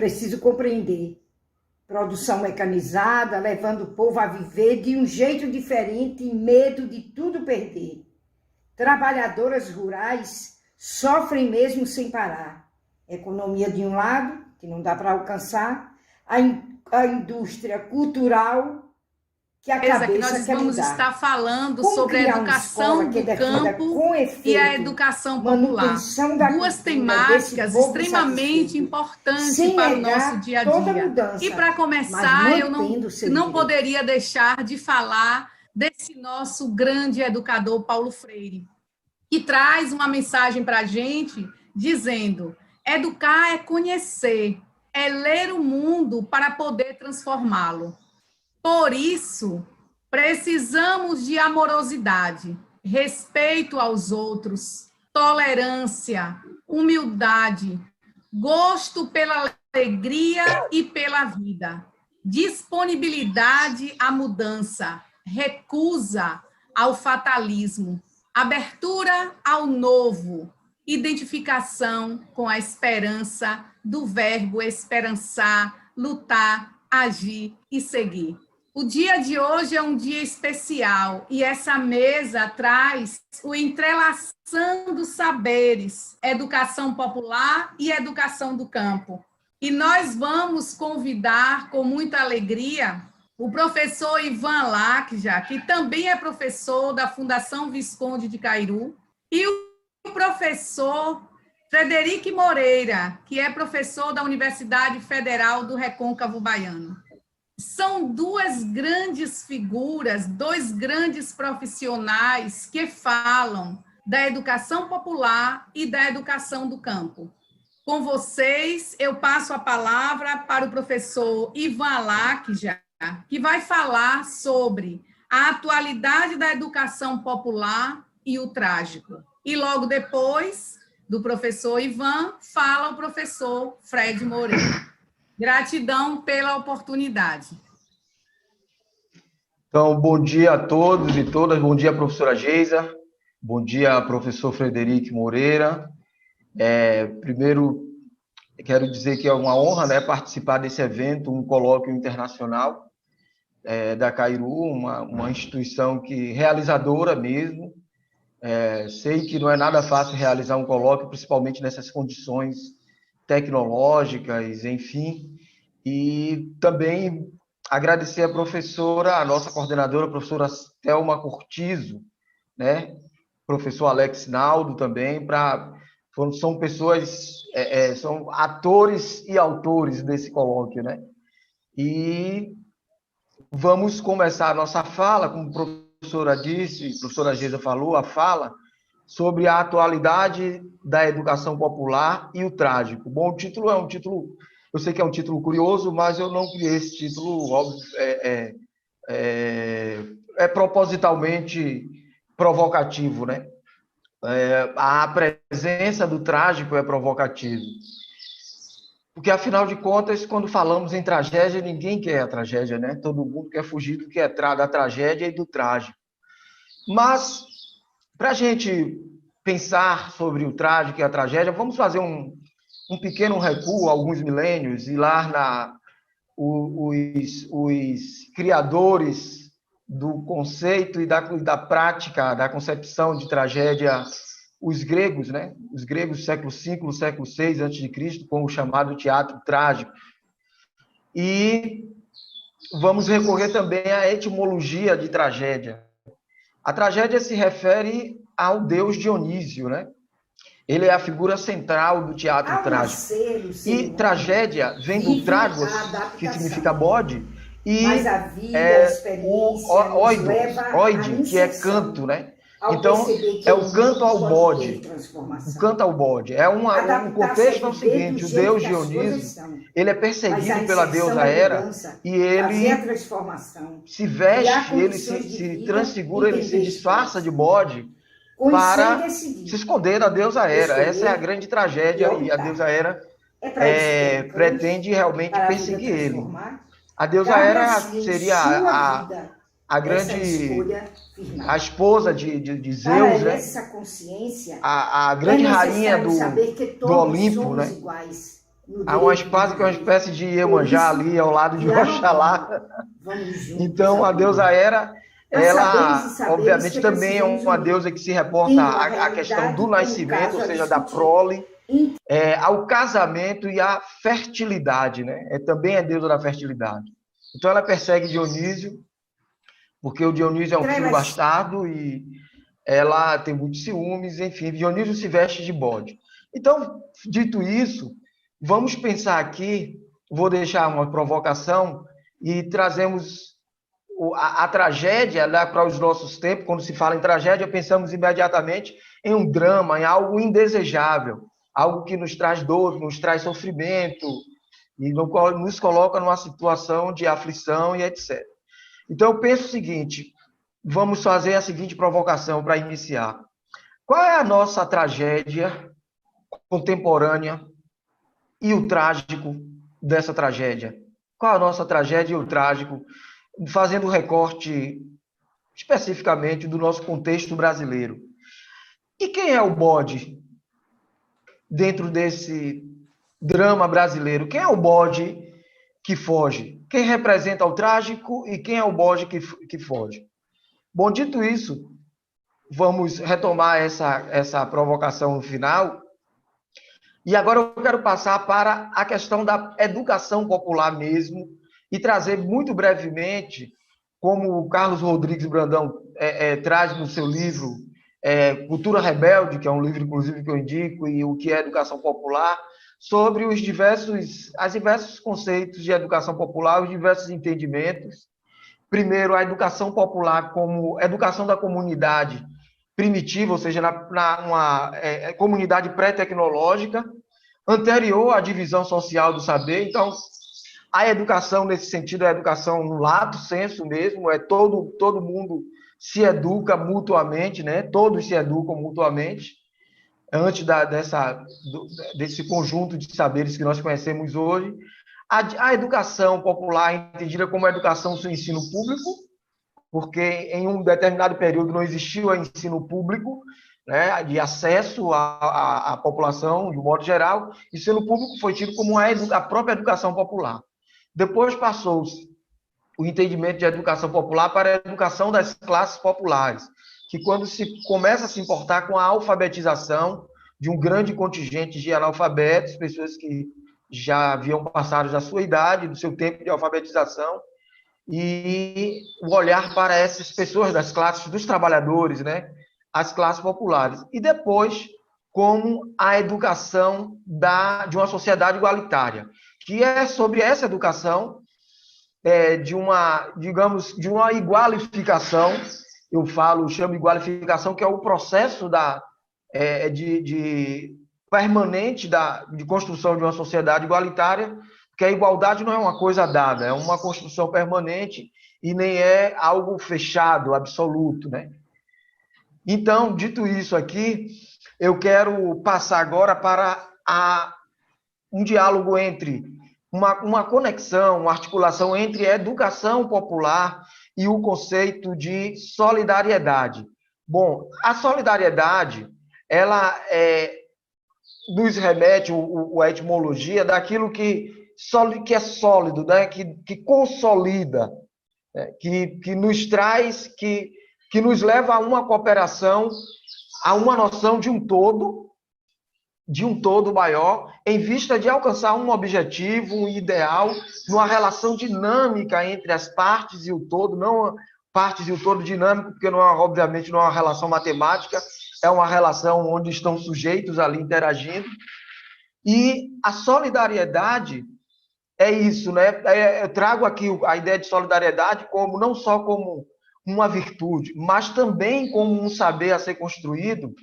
preciso compreender. Produção mecanizada, levando o povo a viver de um jeito diferente e medo de tudo perder. Trabalhadoras rurais sofrem mesmo sem parar. Economia de um lado, que não dá para alcançar, a indústria cultural que a cabeça que nós quer vamos mudar. estar falando Como sobre a criar uma educação escola que do defenda campo com e a efeito educação popular. manutenção da Duas cultura desse temáticas povo extremamente insatisfeito, importantes sem para o nosso negar dia a toda dia. E mudança, para mas começar, eu mantendo seus não direitos. poderia deixar de falar desse nosso grande educador, Paulo Freire, que traz uma mensagem para a gente dizendo: educar é conhecer, é ler o mundo para poder transformá-lo. Por isso, precisamos de amorosidade, respeito aos outros, tolerância, humildade, gosto pela alegria e pela vida, disponibilidade à mudança, recusa ao fatalismo, abertura ao novo, identificação com a esperança do verbo esperançar, lutar, agir e seguir. O dia de hoje é um dia especial e essa mesa traz o entrelaçando saberes, educação popular e educação do campo. E nós vamos convidar com muita alegria o professor Ivan Lakja, que também é professor da Fundação Visconde de Cairu, e o professor Frederico Moreira, que é professor da Universidade Federal do Recôncavo Baiano. São duas grandes figuras, dois grandes profissionais que falam da educação popular e da educação do campo. Com vocês, eu passo a palavra para o professor Ivan Lakja, que vai falar sobre a atualidade da educação popular e o trágico. E logo depois do professor Ivan, fala o professor Fred Moreira. Gratidão pela oportunidade. Então, bom dia a todos e todas. Bom dia, professora Geisa. Bom dia, professor Frederico Moreira. Primeiro, quero dizer que é uma honra, né, participar desse evento, um colóquio internacional da Cairu, uma instituição que realizadora mesmo. Sei que não é nada fácil realizar um colóquio, principalmente nessas condições tecnológicas, enfim. E também agradecer a professora, a nossa coordenadora, a professora Thelma Cortizo, né? Professor Alex Naldo também, são pessoas, são atores e autores desse colóquio, né? E vamos começar a nossa fala, como a professora disse, a professora Geisa falou, a fala sobre a atualidade da educação popular e o trágico. Bom, o título é um título, eu sei que é um título curioso, mas eu não criei esse título, óbvio, é propositalmente provocativo, né? A presença do trágico é provocativo. Porque, afinal de contas, quando falamos em tragédia, ninguém quer a tragédia, né? Todo mundo quer fugir do que é da tragédia e do trágico. Mas, para a gente pensar sobre o trágico e a tragédia, vamos fazer um pequeno recuo, alguns milênios, e lá os criadores do conceito e da prática, da concepção de tragédia, os gregos, né? Os gregos, século V, século VI a.C., com o chamado teatro trágico. E vamos recorrer também à etimologia de tragédia. A tragédia se refere ao deus Dionísio, né? Ele é a figura central do teatro trágico. E tragédia vem do tragos, que significa bode, e oide, que é canto, né? Então, é o canto ao bode. O canto ao bode. O contexto é o seguinte: o deus Dionísio, ele é perseguido pela deusa Hera e ele se veste, ele se transfigura, ele se disfarça de bode para se esconder da deusa Hera. Essa é a grande tragédia e a deusa Hera pretende realmente perseguir ele. A deusa Hera seria a esposa de Zeus, né? A grande rainha do Olimpo, né? no Há uma, direito quase que uma divino. espécie de Por Iemanjá isso, ali ao lado de já Oxalá. vamos juntos Então, a aprender. deusa Hera, Para saberes e ela, saberes obviamente, que também é precisamos uma unir, deusa que se reporta tendo a à questão do realidade como nascimento, ou caso a seja, da discutir. prole, ao casamento e à fertilidade, né? Também é deusa da fertilidade. Então, ela persegue Dionísio, porque o Dionísio é um filho Trevas, bastardo e ela tem muitos ciúmes, enfim, Dionísio se veste de bode. Então, dito isso, vamos pensar aqui, vou deixar uma provocação e trazemos a tragédia, né, para os nossos tempos. Quando se fala em tragédia, pensamos imediatamente em um drama, em algo indesejável, algo que nos traz dor, nos traz sofrimento e nos coloca numa situação de aflição e etc. Então, eu penso o seguinte, vamos fazer a seguinte provocação para iniciar. Qual é a nossa tragédia contemporânea e o trágico dessa tragédia? Qual é a nossa tragédia e o trágico, fazendo recorte especificamente do nosso contexto brasileiro? E quem é o bode dentro desse drama brasileiro? Quem é o bode que foge? Quem representa o trágico e quem é o bode que foge? Bom, dito isso, vamos retomar essa provocação no final. E agora eu quero passar para a questão da educação popular mesmo e trazer muito brevemente, como o Carlos Rodrigues Brandão traz no seu livro Cultura Rebelde, que é um livro, inclusive, que eu indico, e o que é educação popular, sobre os diversos conceitos de educação popular, os diversos entendimentos. Primeiro, a educação popular como educação da comunidade primitiva, ou seja, uma comunidade pré-tecnológica, anterior à divisão social do saber. Então, a educação, nesse sentido, é a educação no lato sensu mesmo, todo mundo se educa mutuamente, né? Todos se educam mutuamente, antes desse conjunto de saberes que nós conhecemos hoje. A educação popular, entendida como a educação do ensino público, porque em um determinado período não existiu o ensino público, né, de acesso à população, de um modo geral, e o ensino público foi tido como a própria educação popular. Depois passou-se o entendimento de educação popular para a educação das classes populares, que quando se começa a se importar com a alfabetização de um grande contingente de analfabetos, pessoas que já haviam passado da sua idade, do seu tempo de alfabetização, e o olhar para essas pessoas das classes dos trabalhadores, né, as classes populares. E depois, como a educação de uma sociedade igualitária, que é sobre essa educação de uma, digamos, de uma igualificação, chamo igualificação, que é o processo de permanente de construção de uma sociedade igualitária, porque a igualdade não é uma coisa dada, é uma construção permanente e nem é algo fechado, absoluto, né? Então, dito isso aqui, eu quero passar agora para um diálogo entre uma conexão, uma articulação entre a educação popular e o conceito de solidariedade. Bom, a solidariedade, ela nos remete a etimologia daquilo que é sólido, né? que consolida, né? que nos traz, que nos leva a uma cooperação, a uma noção de um todo maior, em vista de alcançar um objetivo, um ideal, numa relação dinâmica entre as partes e o todo, não partes e o todo dinâmico, porque não é, obviamente não é uma relação matemática, é uma relação onde estão sujeitos ali interagindo. E a solidariedade é isso, né? Eu trago aqui a ideia de solidariedade como não só como uma virtude, mas também como um saber a ser construído.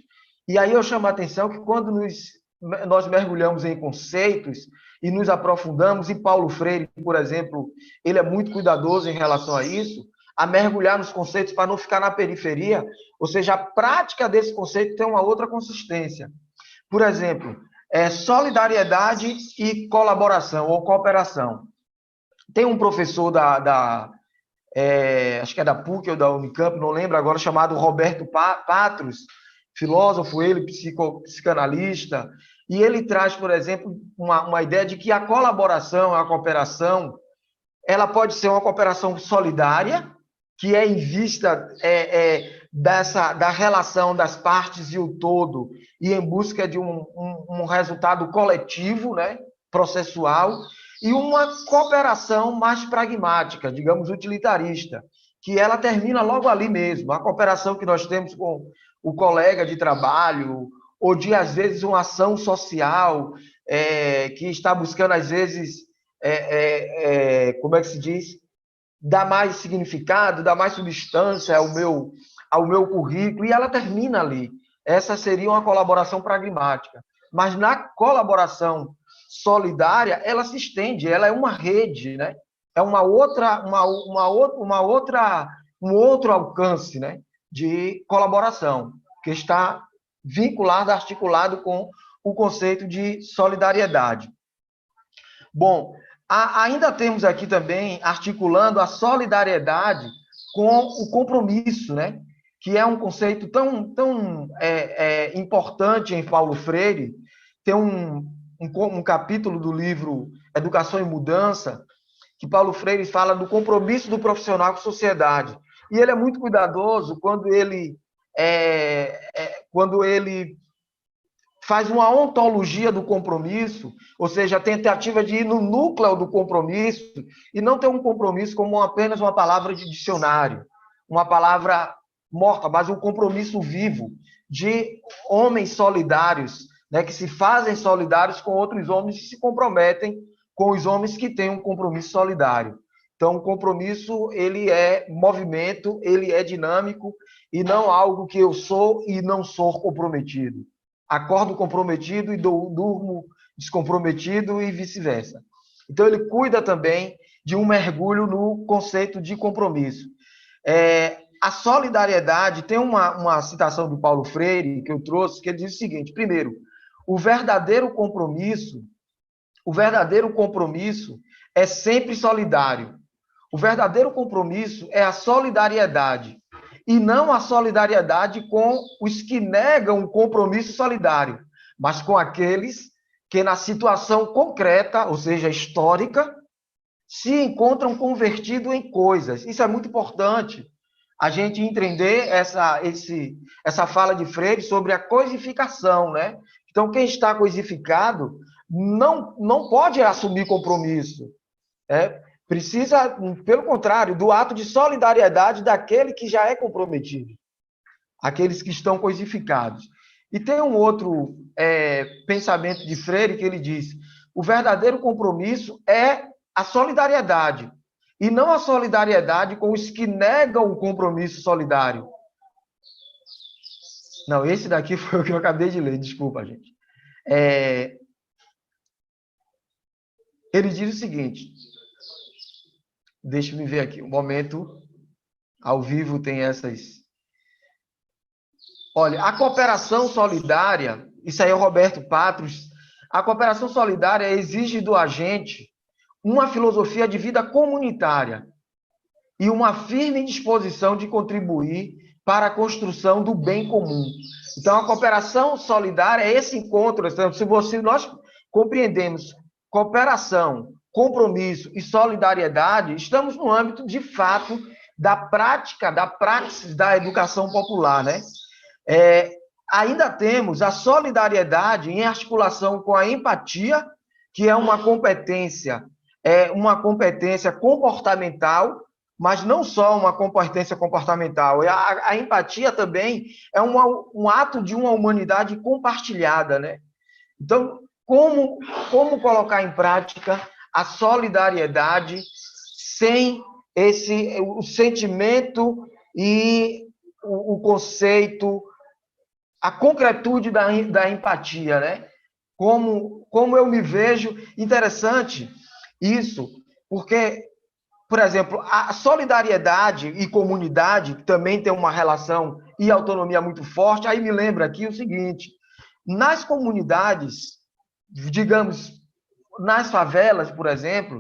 E aí eu chamo a atenção que quando nós mergulhamos em conceitos e nos aprofundamos, e Paulo Freire, por exemplo, ele é muito cuidadoso em relação a isso, a mergulhar nos conceitos para não ficar na periferia, ou seja, a prática desse conceito tem uma outra consistência. Por exemplo, solidariedade e colaboração ou cooperação. Tem um professor acho que é da PUC ou da Unicamp, não lembro agora, chamado Roberto Patros, filósofo, ele, psicanalista, e ele traz, por exemplo, uma ideia de que a colaboração, a cooperação, ela pode ser uma cooperação solidária, que é em vista da relação das partes e o todo, e em busca de um resultado coletivo, né, processual, e uma cooperação mais pragmática, digamos, utilitarista, que ela termina logo ali mesmo. A cooperação que nós temos com o colega de trabalho, ou de, às vezes, uma ação social, que está buscando, às vezes, como é que se diz? Dar mais significado, dar mais substância ao meu currículo, e ela termina ali. Essa seria uma colaboração pragmática. Mas na colaboração solidária, ela se estende, ela é uma rede, né? É um outro alcance, né, de colaboração, que está vinculado, articulado com o conceito de solidariedade. Bom, ainda temos aqui também, articulando a solidariedade com o compromisso, né? Que é um conceito tão importante em Paulo Freire. Tem um capítulo do livro Educação e Mudança, que Paulo Freire fala do compromisso do profissional com a sociedade. E ele é muito cuidadoso quando ele faz uma ontologia do compromisso, ou seja, a tentativa de ir no núcleo do compromisso e não ter um compromisso como apenas uma palavra de dicionário, uma palavra morta, mas um compromisso vivo de homens solidários, né, que se fazem solidários com outros homens e se comprometem com os homens que têm um compromisso solidário. Então, o compromisso, ele é movimento, ele é dinâmico e não algo que eu sou e não sou comprometido. Acordo comprometido e durmo descomprometido e vice-versa. Então, ele cuida também de um mergulho no conceito de compromisso. A solidariedade, tem uma citação do Paulo Freire, que eu trouxe, que ele diz o seguinte: primeiro, o verdadeiro compromisso é sempre solidário. O verdadeiro compromisso é a solidariedade, e não a solidariedade com os que negam o compromisso solidário, mas com aqueles que, na situação concreta, ou seja, histórica, se encontram convertidos em coisas. Isso é muito importante, a gente entender essa fala de Freire sobre a coisificação, né? Então, quem está coisificado não pode assumir compromisso. Precisa, pelo contrário, do ato de solidariedade daquele que já é comprometido, aqueles que estão coisificados. E tem um outro pensamento de Freire que ele diz: o verdadeiro compromisso é a solidariedade, e não a solidariedade com os que negam o compromisso solidário. Não, esse daqui foi o que eu acabei de ler, desculpa, gente. Ele diz o seguinte, deixa eu ver aqui, um momento, ao vivo tem essas... Olha, a cooperação solidária, isso aí é o Roberto Patros, a cooperação solidária exige do agente uma filosofia de vida comunitária e uma firme disposição de contribuir para a construção do bem comum. Então, a cooperação solidária é esse encontro. Então, se nós compreendemos cooperação, compromisso e solidariedade, estamos no âmbito, de fato, da prática, da praxis da educação popular, né? Ainda temos a solidariedade em articulação com a empatia, que é uma competência comportamental, mas não só uma competência comportamental. A empatia também é um ato de uma humanidade compartilhada, né? Então, como colocar em prática a solidariedade sem o sentimento e o conceito, a concretude da empatia, né? Como eu me vejo, interessante isso, porque, por exemplo, a solidariedade e comunidade, que também tem uma relação e autonomia muito forte, aí me lembra aqui o seguinte: nas comunidades, digamos, nas favelas, por exemplo,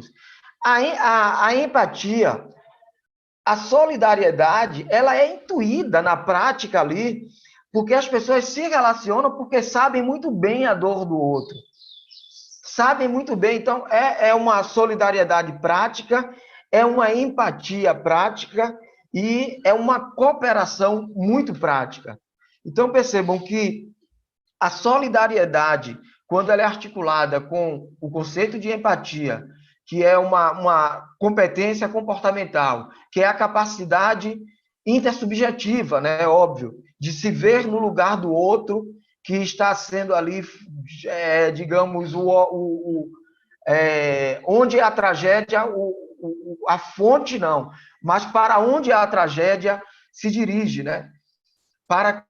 a empatia, a solidariedade, ela é intuída na prática ali Porque as pessoas se relacionam porque sabem muito bem a dor do outro. Sabem muito bem. Então, é uma solidariedade prática, é uma empatia prática e é uma cooperação muito prática. Então, percebam que a solidariedade, quando ela é articulada com o conceito de empatia, que é uma competência comportamental, que é a capacidade intersubjetiva, né, óbvio, de se ver no lugar do outro que está sendo ali, digamos, onde é a tragédia, a fonte não, mas para onde a tragédia se dirige, né? Para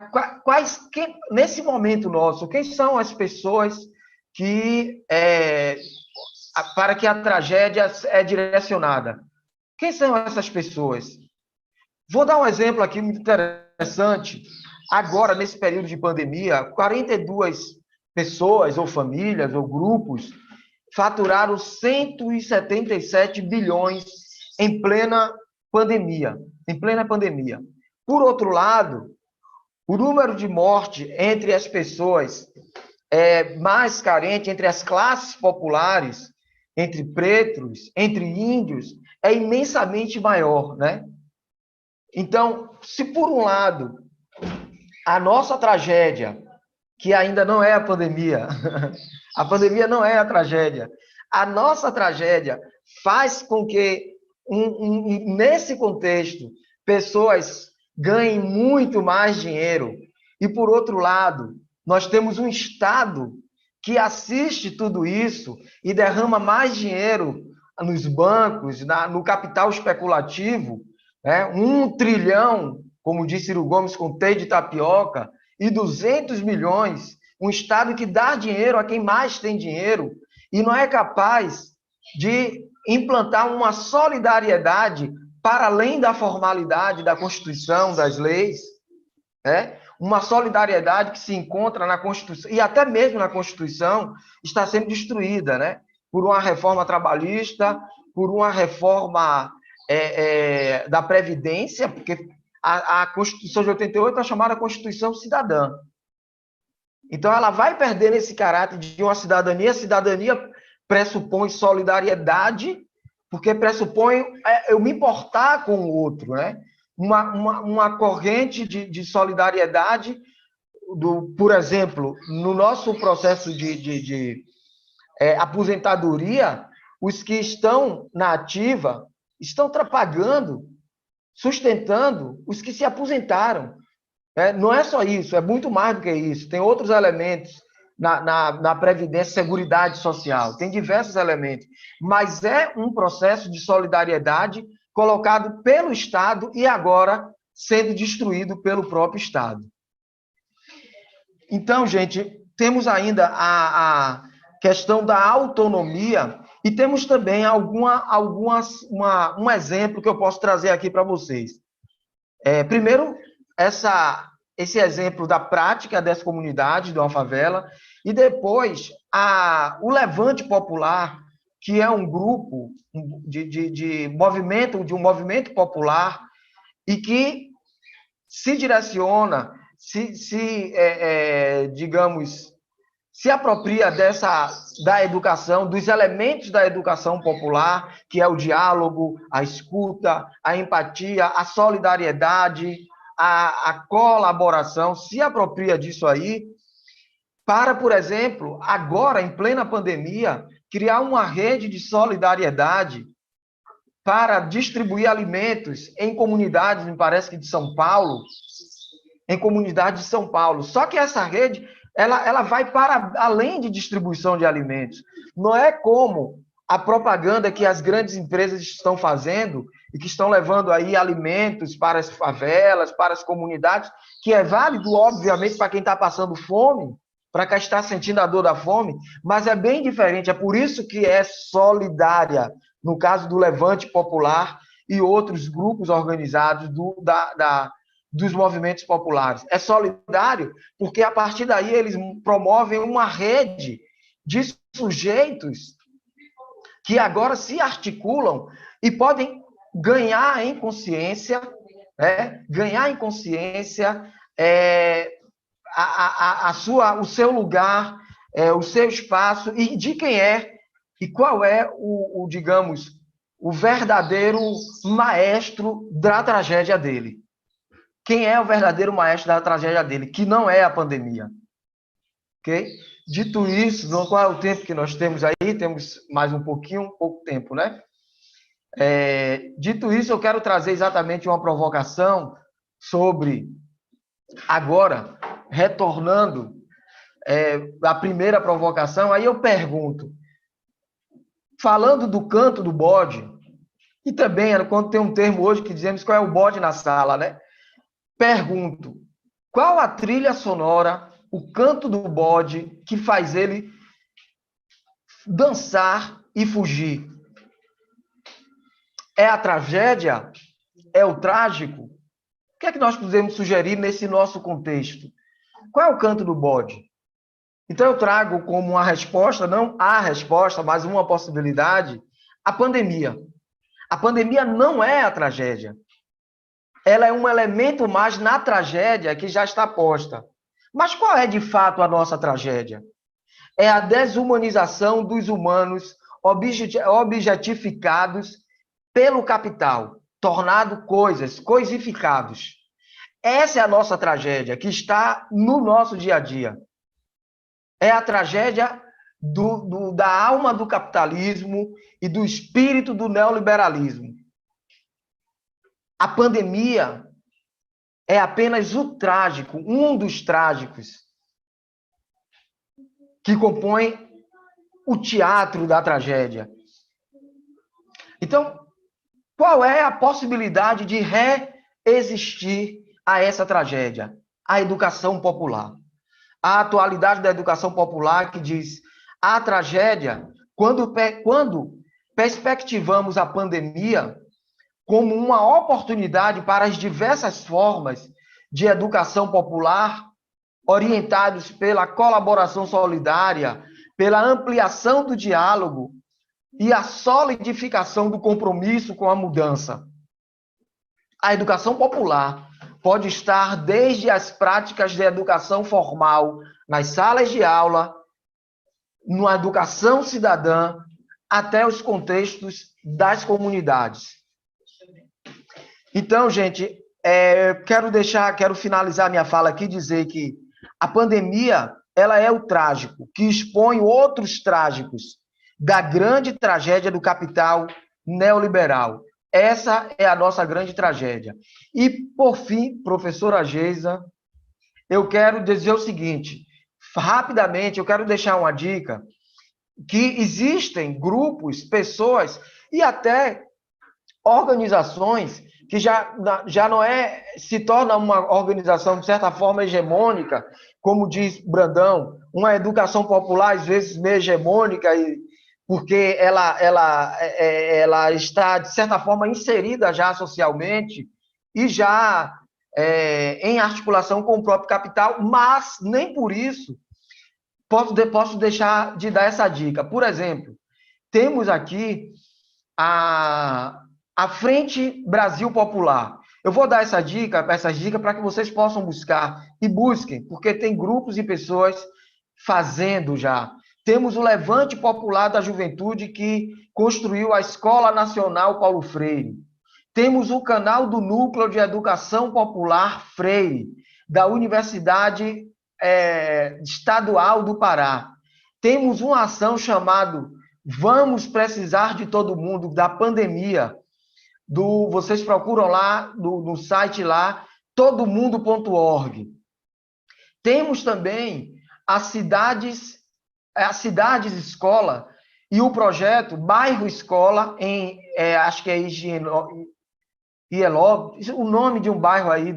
nesse momento nosso, quem são as pessoas que para que a tragédia é direcionada? Quem são essas pessoas? Vou dar um exemplo aqui muito interessante. Agora, nesse período de pandemia, 42 pessoas, ou famílias, ou grupos, faturaram 177 bilhões em plena pandemia. Em plena pandemia. Por outro lado, o número de mortes entre as pessoas mais carentes, entre as classes populares, entre pretos, entre índios, é imensamente maior, né? Então, se por um lado, a nossa tragédia, que ainda não é a pandemia, a pandemia não é a tragédia, a nossa tragédia faz com que, nesse contexto, pessoas ganhem muito mais dinheiro. E, por outro lado, nós temos um Estado que assiste tudo isso e derrama mais dinheiro nos bancos, no capital especulativo, né? 1 trilhão, como disse Ciro Gomes, com T de tapioca, e 200 milhões, um Estado que dá dinheiro a quem mais tem dinheiro e não é capaz de implantar uma solidariedade para além da formalidade da Constituição, das leis, né? Uma solidariedade que se encontra na Constituição, e até mesmo na Constituição, está sendo destruída, né? Por uma reforma trabalhista, por uma reforma da Previdência, porque a Constituição de 88 é chamada Constituição Cidadã. Então, ela vai perder esse caráter de uma cidadania. A cidadania pressupõe solidariedade, porque pressupõe eu me importar com o outro, né? Uma corrente de solidariedade, por exemplo, no nosso processo de aposentadoria, os que estão na ativa estão pagando, sustentando os que se aposentaram. Não é só isso, é muito mais do que isso. Tem outros elementos na Previdência, Seguridade Social, tem diversos elementos, mas é um processo de solidariedade colocado pelo Estado e agora sendo destruído pelo próprio Estado. Então, gente, temos ainda a questão da autonomia e temos também um exemplo que eu posso trazer aqui para vocês. Primeiro, esse exemplo da prática das comunidades de uma favela, e depois o Levante Popular, que é um grupo de um movimento popular e que se direciona, digamos, se apropria da educação, dos elementos da educação popular, que é o diálogo, a escuta, a empatia, a solidariedade, a colaboração, se apropria disso aí, para, por exemplo, agora, em plena pandemia, criar uma rede de solidariedade para distribuir alimentos em comunidades, me parece que de São Paulo, em comunidades de São Paulo. Só que essa rede, ela vai para além de distribuição de alimentos. Não é como a propaganda que as grandes empresas estão fazendo e que estão levando aí alimentos para as favelas, para as comunidades, que é válido, obviamente, para quem está passando fome, para quem está sentindo a dor da fome, mas é bem diferente. É por isso que é solidária, no caso do Levante Popular e outros grupos organizados dos movimentos populares. É solidário porque, a partir daí, eles promovem uma rede de sujeitos que agora se articulam e podem ganhar em consciência, o seu lugar, o seu espaço, e de quem é e qual é digamos, o verdadeiro maestro da tragédia dele. Quem é o verdadeiro maestro da tragédia dele? Que não é a pandemia. Ok? Dito isso, qual é o tempo que nós temos aí? Temos mais pouco tempo, né? Dito isso, eu quero trazer exatamente uma provocação sobre, agora, retornando a primeira provocação, aí eu pergunto, falando do canto do bode, e também, quando tem um termo hoje que dizemos qual é o bode na sala, né? Pergunto, qual a trilha sonora, o canto do bode, que faz ele dançar e fugir? É a tragédia? É o trágico? O que é que nós podemos sugerir nesse nosso contexto? Qual é o canto do bode? Então, eu trago como uma resposta, não a resposta, mas uma possibilidade, a pandemia. A pandemia não é a tragédia. Ela é um elemento mais na tragédia que já está posta. Mas qual é, de fato, a nossa tragédia? É a desumanização dos humanos objetificados pelo capital, tornado coisificados. Essa é a nossa tragédia, que está no nosso dia a dia. É a tragédia da alma do capitalismo e do espírito do neoliberalismo. A pandemia é apenas o trágico, um dos trágicos, que compõe o teatro da tragédia. Então, qual é a possibilidade de reexistir a essa tragédia? A educação popular. A atualidade da educação popular que diz a tragédia, quando perspectivamos a pandemia como uma oportunidade para as diversas formas de educação popular, orientados pela colaboração solidária, pela ampliação do diálogo e a solidificação do compromisso com a mudança. A educação popular pode estar desde as práticas de educação formal, nas salas de aula, na educação cidadã, até os contextos das comunidades. Então, gente, quero finalizar minha fala aqui e dizer que a pandemia, ela é o trágico, que expõe outros trágicos da grande tragédia do capital neoliberal. Essa é a nossa grande tragédia. E, por fim, professora Geisa, eu quero dizer o seguinte, rapidamente, eu quero deixar uma dica, que existem grupos, pessoas e até organizações que já não se torna uma organização, de certa forma, hegemônica, como diz Brandão, uma educação popular, às vezes, meio hegemônica, porque ela está, de certa forma, inserida já socialmente e já em articulação com o próprio capital, mas nem por isso posso deixar de dar essa dica. Por exemplo, temos aqui a Frente Brasil Popular. Eu vou dar essa dica para que vocês possam buscar e busquem, porque tem grupos e pessoas fazendo já. Temos o Levante Popular da Juventude, que construiu a Escola Nacional Paulo Freire. Temos o canal do Núcleo de Educação Popular Freire, da Universidade Estadual do Pará. Temos uma ação chamada Vamos Precisar de Todo Mundo, da pandemia. Vocês procuram lá, no site lá, todomundo.org. Temos também as cidades escola e o projeto Bairro Escola, acho que é Higienópolis, o nome de um bairro aí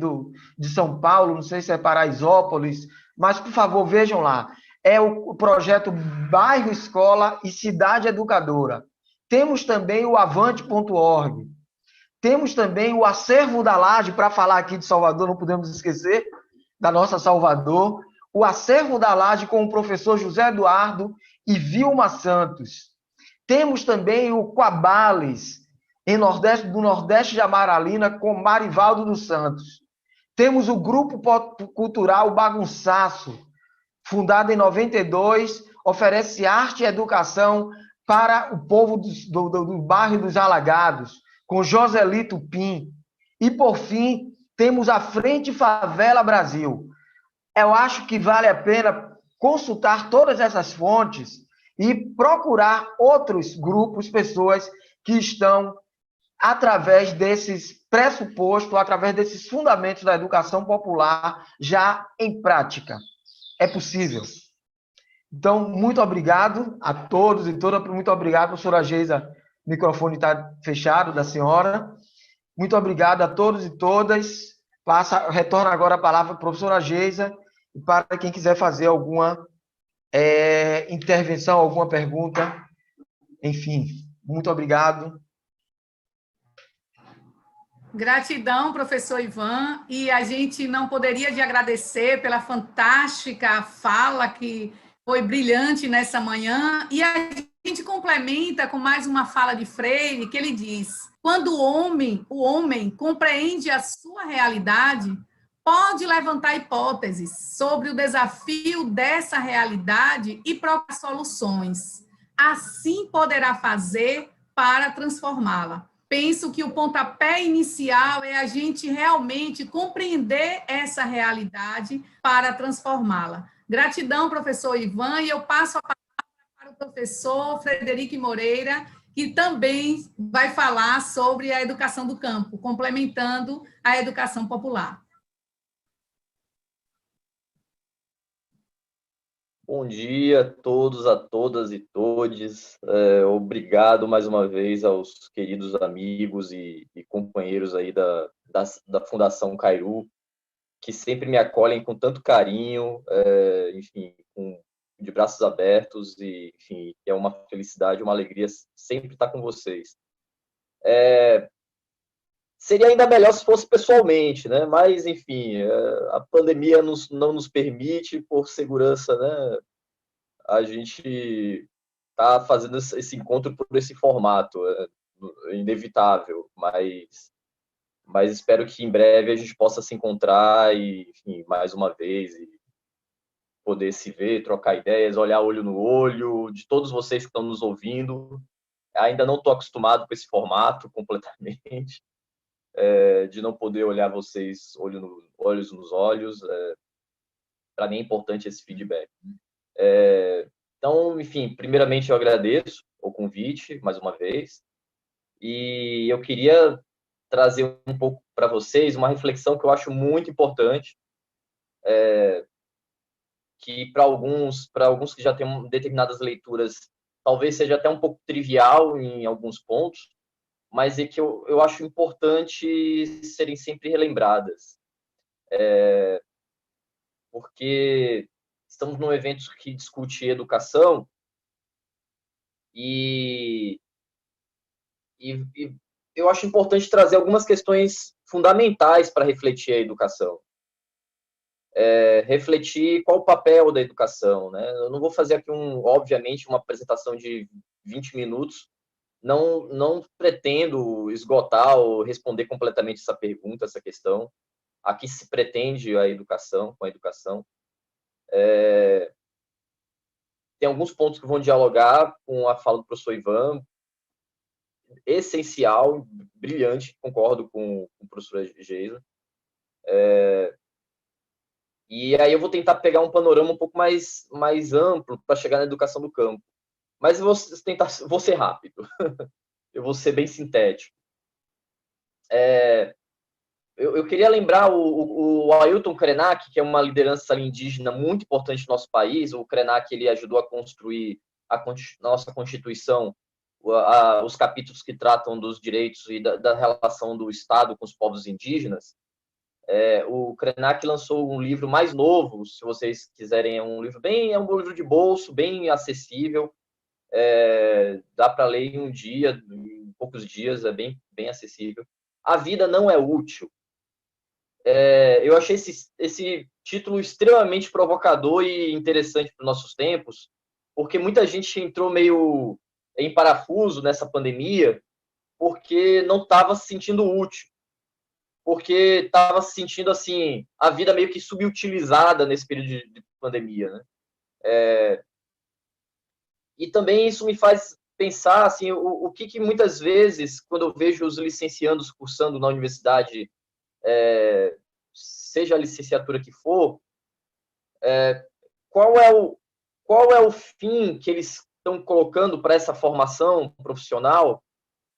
de São Paulo, não sei se é Paraisópolis, mas, por favor, vejam lá. É o projeto Bairro Escola e Cidade Educadora. Temos também o avante.org. Temos também o Acervo da Laje, para falar aqui de Salvador, não podemos esquecer da nossa Salvador. O Acervo da Laje com o professor José Eduardo e Vilma Santos. Temos também o Quabales, do Nordeste de Amaralina, com Marivaldo dos Santos. Temos o Grupo Cultural Bagunçaço, fundado em 92, oferece arte e educação para o povo do bairro dos Alagados, com Joselito Pim. E, por fim, temos a Frente Favela Brasil. Eu acho que vale a pena consultar todas essas fontes e procurar outros grupos, pessoas que estão, através desses pressupostos, através desses fundamentos da educação popular, já em prática. É possível. Então, muito obrigado a todos e todas. Muito obrigado, professora Geisa. O microfone está fechado da senhora. Muito obrigado a todos e todas. Retorno agora a palavra para a professora Geisa, para quem quiser fazer alguma intervenção, alguma pergunta. Enfim, muito obrigado. Gratidão, professor Ivan, e a gente não poderia de agradecer pela fantástica fala que foi brilhante nessa manhã, e a gente complementa com mais uma fala de Freire, que ele diz: quando o homem compreende a sua realidade, pode levantar hipóteses sobre o desafio dessa realidade e procurar soluções. Assim poderá fazer para transformá-la. Penso que o pontapé inicial é a gente realmente compreender essa realidade para transformá-la. Gratidão, professor Ivan, e eu passo a palavra para o professor Frederico Moreira, que também vai falar sobre a educação do campo, complementando a educação popular. Bom dia a todos, a todas e todes. Obrigado mais uma vez aos queridos amigos e companheiros aí da Fundação Cairu, que sempre me acolhem com tanto carinho, enfim, de braços abertos, e enfim, é uma felicidade, uma alegria sempre estar com vocês. Seria ainda melhor se fosse pessoalmente, né? Mas, enfim, a pandemia não nos permite, por segurança, né? A gente está fazendo esse encontro por esse formato, é inevitável, mas espero que em breve a gente possa se encontrar e, enfim, mais uma vez, e poder se ver, trocar ideias, olhar olho no olho, de todos vocês que estão nos ouvindo. Ainda não estou acostumado com esse formato completamente, de não poder olhar vocês olhos nos olhos. Para mim é importante esse feedback. Então, enfim, primeiramente eu agradeço o convite, mais uma vez, e eu queria trazer um pouco para vocês uma reflexão que eu acho muito importante, que para alguns que já têm determinadas leituras, talvez seja até um pouco trivial em alguns pontos, mas é que eu acho importante serem sempre relembradas. Porque estamos num evento que discute educação e eu acho importante trazer algumas questões fundamentais para refletir a educação. Refletir qual o papel da educação, né? Eu não vou fazer aqui, obviamente, uma apresentação de 20 minutos, não pretendo esgotar ou responder completamente essa pergunta, essa questão. Aqui se pretende a educação, com a educação. Tem alguns pontos que vão dialogar com a fala do professor Ivan, essencial, brilhante, concordo com o professor Geisa. E aí eu vou tentar pegar um panorama um pouco mais amplo para chegar na educação do campo. Mas eu vou ser rápido. Eu vou ser bem sintético. Eu queria lembrar o Ailton Krenak, que é uma liderança indígena muito importante no nosso país. O Krenak, ele ajudou a construir a nossa Constituição, os capítulos que tratam dos direitos e da relação do Estado com os povos indígenas. O Krenak lançou um livro mais novo, se vocês quiserem, é um livro de bolso, bem acessível, dá para ler em um dia, em poucos dias, é bem acessível. A vida não é útil. Eu achei esse título extremamente provocador e interessante para os nossos tempos, porque muita gente entrou meio em parafuso nessa pandemia porque não estava se sentindo útil. porque estava se sentindo assim, a vida meio que subutilizada nesse período de pandemia, né? E também isso me faz pensar assim, o que muitas vezes, quando eu vejo os licenciandos cursando na universidade, seja a licenciatura que for, qual é o fim que eles estão colocando para essa formação profissional,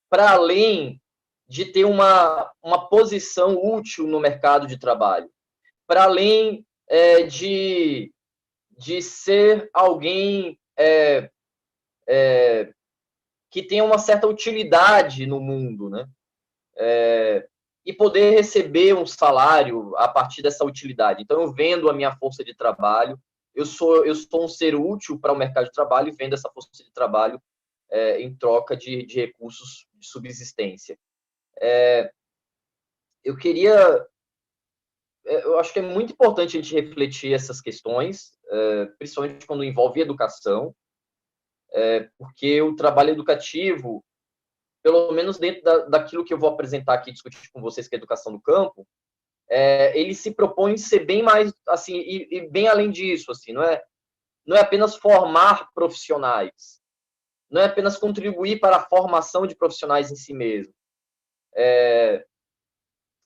para além de ter uma posição útil no mercado de trabalho, para além de ser alguém que tenha uma certa utilidade no mundo, né? E poder receber um salário a partir dessa utilidade. Então, eu vendo a minha força de trabalho, eu sou um ser útil para o mercado de trabalho e vendo essa força de trabalho em troca de recursos de subsistência. Eu acho que é muito importante a gente refletir essas questões, principalmente quando envolve educação, porque o trabalho educativo, pelo menos dentro daquilo que eu vou apresentar aqui, discutir com vocês, que é a educação do campo, ele se propõe ser bem mais, assim, e bem além disso, assim, não é apenas formar profissionais, não é apenas contribuir para a formação de profissionais em si mesmo.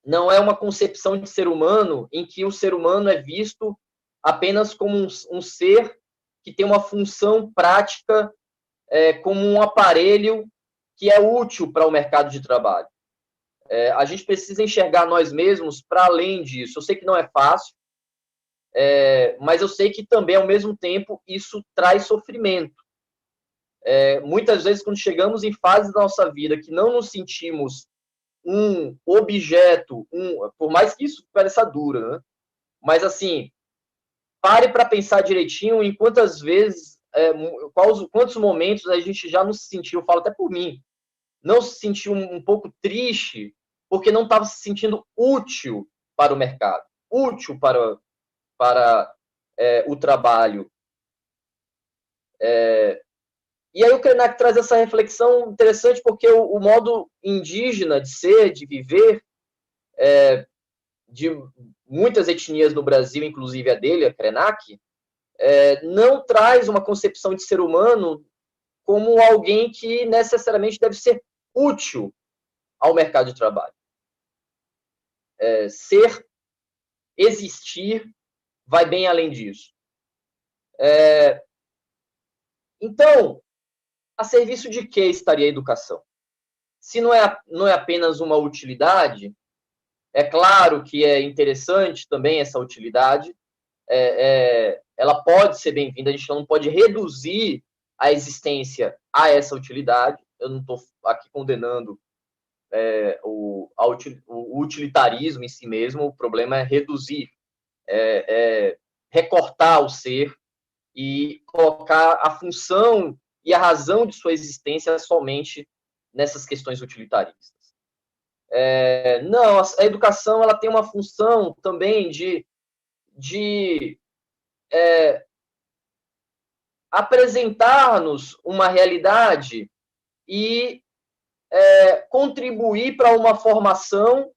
Não é uma concepção de ser humano em que o ser humano é visto apenas como um ser que tem uma função prática, como um aparelho que é útil para o mercado de trabalho. A gente precisa enxergar nós mesmos para além disso. Eu sei que não é fácil, mas eu sei que também, ao mesmo tempo, isso traz sofrimento. Muitas vezes, quando chegamos em fases da nossa vida que não nos sentimos um objeto, por mais que isso pareça duro, né? Mas, assim, pare para pensar direitinho em quantas vezes, quantos momentos a gente já não se sentiu, eu falo até por mim, não se sentiu um pouco triste porque não estava se sentindo útil para o mercado, útil para o trabalho. E aí o Krenak traz essa reflexão interessante porque o modo indígena de ser, de viver, de muitas etnias no Brasil, inclusive a dele, a Krenak, não traz uma concepção de ser humano como alguém que necessariamente deve ser útil ao mercado de trabalho. Existir, vai bem além disso. Então, a serviço de que estaria a educação? Se não é apenas uma utilidade, é claro que é interessante também essa utilidade, ela pode ser bem-vinda, a gente não pode reduzir a existência a essa utilidade, eu não estou aqui condenando o utilitarismo em si mesmo, o problema é reduzir, recortar o ser e colocar a função e a razão de sua existência somente nessas questões utilitaristas. Não, a educação ela tem uma função também de apresentar-nos uma realidade e contribuir para uma formação,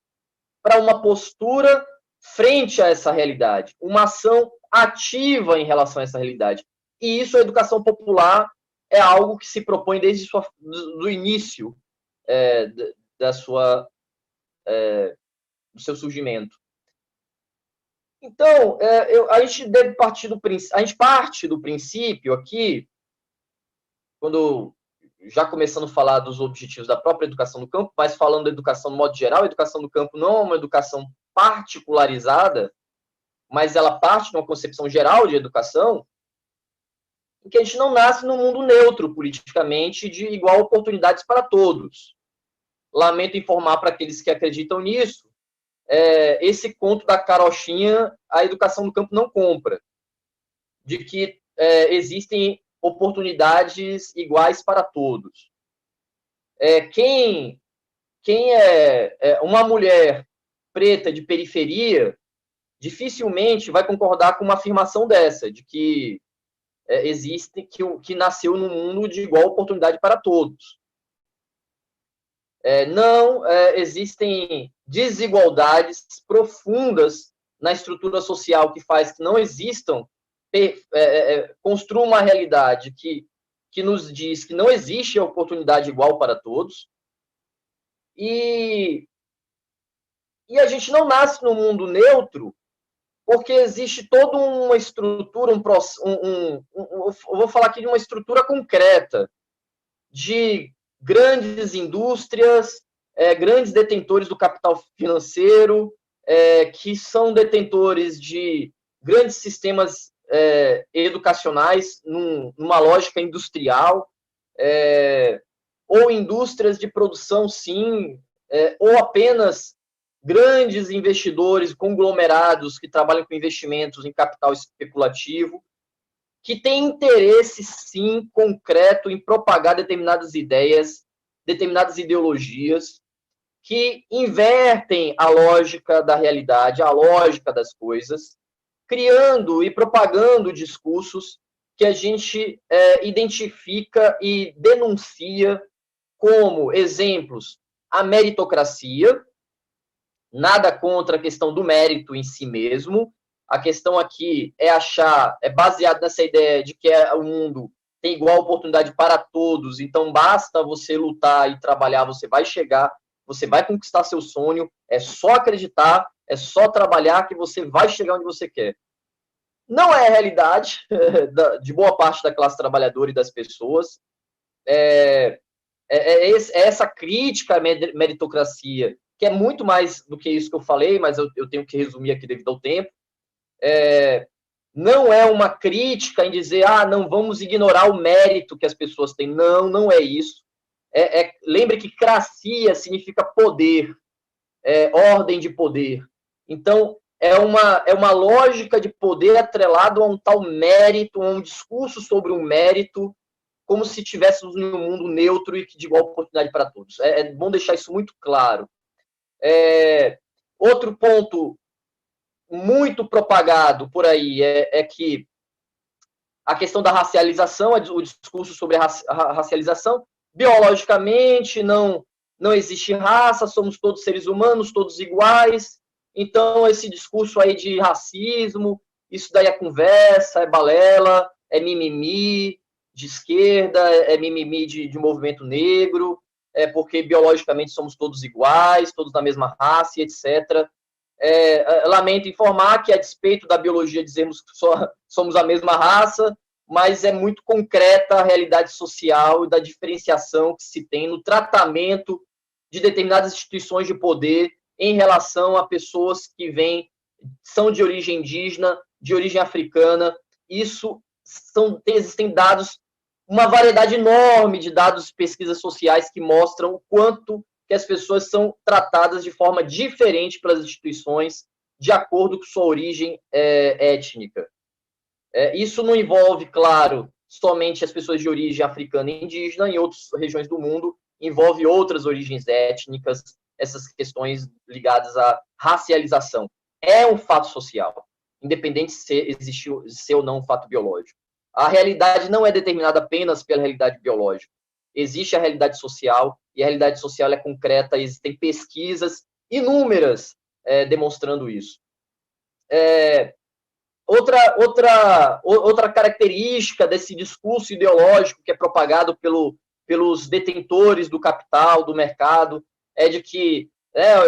para uma postura frente a essa realidade, uma ação ativa em relação a essa realidade. E isso, a educação popular, é algo que se propõe desde do início do seu surgimento. Então, a gente deve partir do princípio aqui, quando já começando a falar dos objetivos da própria educação do campo, mas falando da educação no modo geral, a educação do campo não é uma educação particularizada, mas ela parte de uma concepção geral de educação, em que a gente não nasce num mundo neutro politicamente, de igual oportunidades para todos. Lamento informar para aqueles que acreditam nisso, esse conto da carochinha, a educação do campo não compra, de que existem oportunidades iguais para todos. Quem é uma mulher preta de periferia dificilmente vai concordar com uma afirmação dessa, de que que nasceu num mundo de igual oportunidade para todos. Não existem desigualdades profundas na estrutura social que faz que não existam, construa uma realidade que nos diz que não existe a oportunidade igual para todos, e a gente não nasce no mundo neutro, porque existe toda uma estrutura, eu vou falar aqui de uma estrutura concreta, de grandes indústrias, grandes detentores do capital financeiro, que são detentores de grandes sistemas educacionais numa lógica industrial, ou indústrias de produção, sim, ou apenas grandes investidores, conglomerados que trabalham com investimentos em capital especulativo, que têm interesse, sim, concreto em propagar determinadas ideias, determinadas ideologias, que invertem a lógica da realidade, a lógica das coisas, criando e propagando discursos que a gente identifica e denuncia como exemplos a meritocracia. Nada contra a questão do mérito em si mesmo. A questão aqui é baseado nessa ideia de que o mundo tem igual oportunidade para todos, então basta você lutar e trabalhar, você vai chegar, você vai conquistar seu sonho, é só acreditar, é só trabalhar que você vai chegar onde você quer. Não é a realidade de boa parte da classe trabalhadora e das pessoas. Essa crítica à meritocracia, que é muito mais do que isso que eu falei, mas eu tenho que resumir aqui devido ao tempo. Não é uma crítica em dizer, não vamos ignorar o mérito que as pessoas têm. Não, não é isso. Lembre que cracia significa poder, ordem de poder. Então, é uma lógica de poder atrelado a um tal mérito, a um discurso sobre um mérito, como se estivéssemos em um mundo neutro e de igual oportunidade para todos. É bom deixar isso muito claro. Outro ponto muito propagado por aí é que a questão da racialização, o discurso sobre a racialização, biologicamente não existe raça, somos todos seres humanos, todos iguais. Então, esse discurso aí de racismo, isso daí é conversa, é balela, é mimimi de esquerda, é mimimi de movimento negro, porque biologicamente somos todos iguais, todos da mesma raça, etc. Lamento informar que, a despeito da biologia dizermos que só somos a mesma raça, mas é muito concreta a realidade social e da diferenciação que se tem no tratamento de determinadas instituições de poder em relação a pessoas que são de origem indígena, de origem africana. Isso existem dados, uma variedade enorme de dados de pesquisas sociais que mostram o quanto que as pessoas são tratadas de forma diferente pelas instituições, de acordo com sua origem étnica. Isso não envolve, claro, somente as pessoas de origem africana e indígena, em outras regiões do mundo, envolve outras origens étnicas, essas questões ligadas à racialização. É um fato social, independente se existe ser ou não um fato biológico. A realidade não é determinada apenas pela realidade biológica. Existe a realidade social, e a realidade social é concreta, existem pesquisas inúmeras demonstrando isso. Outra característica desse discurso ideológico que é propagado pelos detentores do capital, do mercado, é de que,